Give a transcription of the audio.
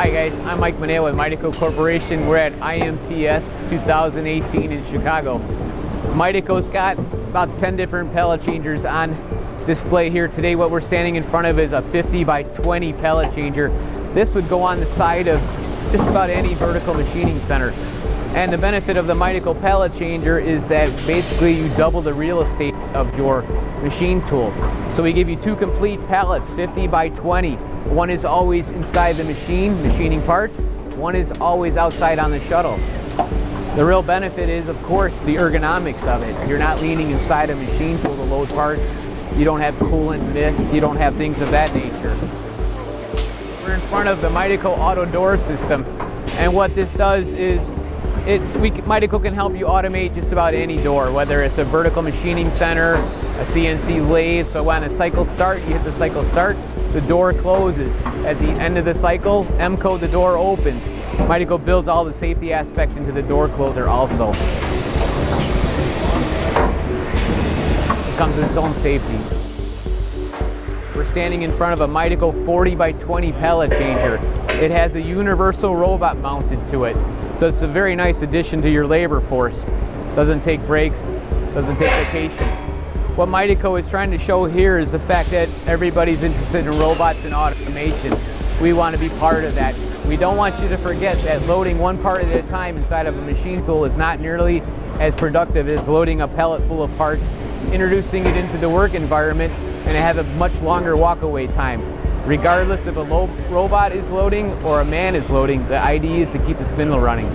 Hi guys, I'm Mike Munao with Midaco Corporation. We're at IMTS 2018 in Chicago. Midaco's got about 10 different pallet changers on display here today. What we're standing in front of is a 50 by 20 pallet changer. This would go on the side of just about any vertical machining center. And the benefit of the Midaco pallet changer is that basically you double the real estate of your machine tool. So we give you two complete pallets, 50 by 20. One is always inside the machine, machining parts. One is always outside on the shuttle. The real benefit is, of course, the ergonomics of it. You're not leaning inside a machine tool to load parts. You don't have coolant mist. You don't have things of that nature. We're in front of the Midaco auto door system. And what this does is Midaco can help you automate just about any door, whether it's a vertical machining center, a CNC lathe. So when a cycle start, you hit the cycle start, the door closes. At the end of the cycle, M-code, the door opens. Midaco builds all the safety aspects into the door closer also. It comes with its own safety. We're standing in front of a Midaco 40 by 20 pallet changer. It has a universal robot mounted to it. So it's a very nice addition to your labor force. Doesn't take breaks, doesn't take vacations. What Midaco is trying to show here is the fact that everybody's interested in robots and automation. We want to be part of that. We don't want you to forget that loading one part at a time inside of a machine tool is not nearly as productive as loading a pallet full of parts, introducing it into the work environment, and have a much longer walk-away time. Regardless if a robot is loading or a man is loading, the idea is to keep the spindle running.